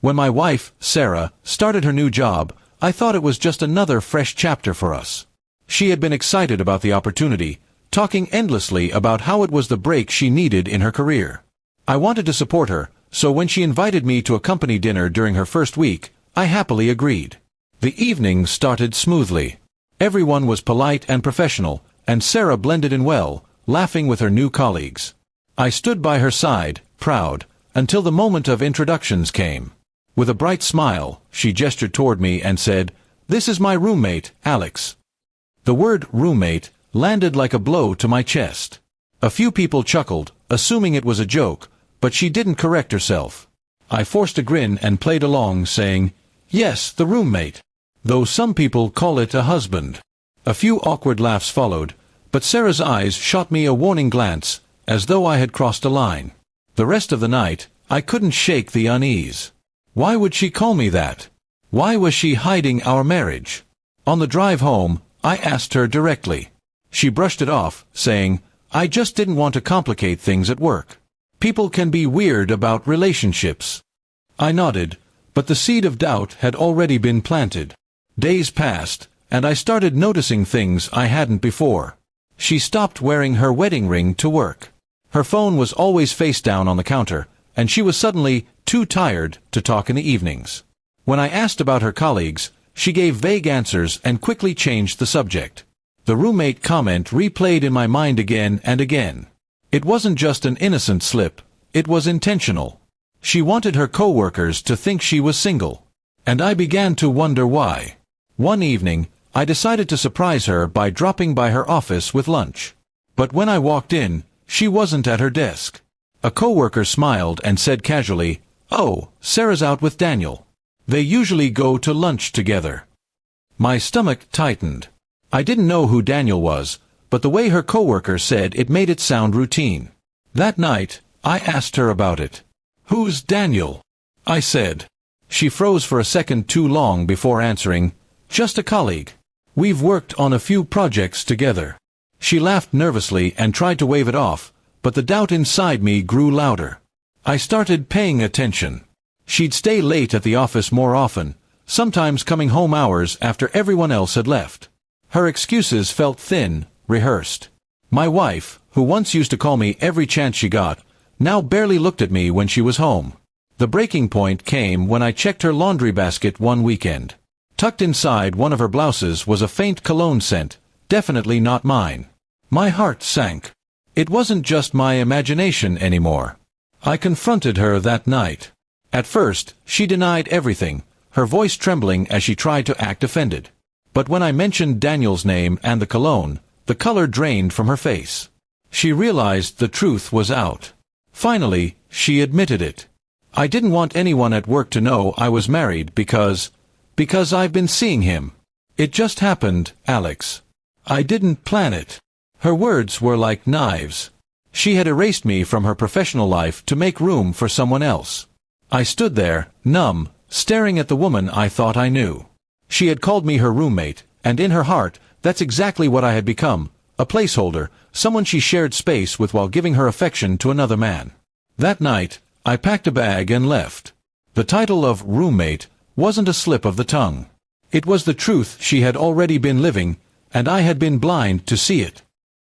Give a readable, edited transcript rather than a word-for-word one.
When my wife, Sarah, started her new job, I thought it was just another fresh chapter for us. She had been excited about the opportunity, talking endlessly about how it was the break she needed in her career. I wanted to support her, so when she invited me to a company dinner during her first week, I happily agreed. The evening started smoothly. Everyone was polite and professional, and Sarah blended in well, laughing with her new colleagues. I stood by her side, proud, until the moment of introductions came. With a bright smile, she gestured toward me and said, "This is my roommate, Alex." The word roommate landed like a blow to my chest. A few people chuckled, assuming it was a joke, but she didn't correct herself. I forced a grin and played along, saying, "Yes, the roommate. Though some people call it a husband." A few awkward laughs followed, but Sarah's eyes shot me a warning glance, as though I had crossed a line. The rest of the night, I couldn't shake the unease. Why would she call me that? Why was she hiding our marriage? On the drive home, I asked her directly. She brushed it off, saying, "I just didn't want to complicate things at work. People can be weird about relationships." I nodded, but the seed of doubt had already been planted. Days passed, and I started noticing things I hadn't before. She stopped wearing her wedding ring to work. Her phone was always face down on the counter, and she was suddenly too tired to talk in the evenings. When I asked about her colleagues, she gave vague answers and quickly changed the subject. The roommate comment replayed in my mind again and again. It wasn't just an innocent slip, it was intentional. She wanted her coworkers to think she was single. And I began to wonder why. One evening, I decided to surprise her by dropping by her office with lunch. But when I walked in, she wasn't at her desk. A coworker smiled and said casually, "Oh, Sarah's out with Daniel. They usually go to lunch together." My stomach tightened. I didn't know who Daniel was, but the way her coworker said it made it sound routine. That night, I asked her about it. "Who's Daniel?" I said. She froze for a second too long before answering, "Just a colleague. We've worked on a few projects together." She laughed nervously and tried to wave it off, but the doubt inside me grew louder. I started paying attention. She'd stay late at the office more often, sometimes coming home hours after everyone else had left. Her excuses felt thin, rehearsed. My wife, who once used to call me every chance she got, now barely looked at me when she was home. The breaking point came when I checked her laundry basket one weekend. Tucked inside one of her blouses was a faint cologne scent, definitely not mine. My heart sank. It wasn't just my imagination anymore. I confronted her that night. At first, she denied everything, her voice trembling as she tried to act offended. But when I mentioned Daniel's name and the cologne, the color drained from her face. She realized the truth was out. Finally, she admitted it. "I didn't want anyone at work to know I was married because I've been seeing him. It just happened, Alex. I didn't plan it." Her words were like knives. She had erased me from her professional life to make room for someone else. I stood there, numb, staring at the woman I thought I knew. She had called me her roommate, and in her heart, that's exactly what I had become, a placeholder, someone she shared space with while giving her affection to another man. That night, I packed a bag and left. The title of roommate wasn't a slip of the tongue. It was the truth she had already been living, and I had been blind to see it.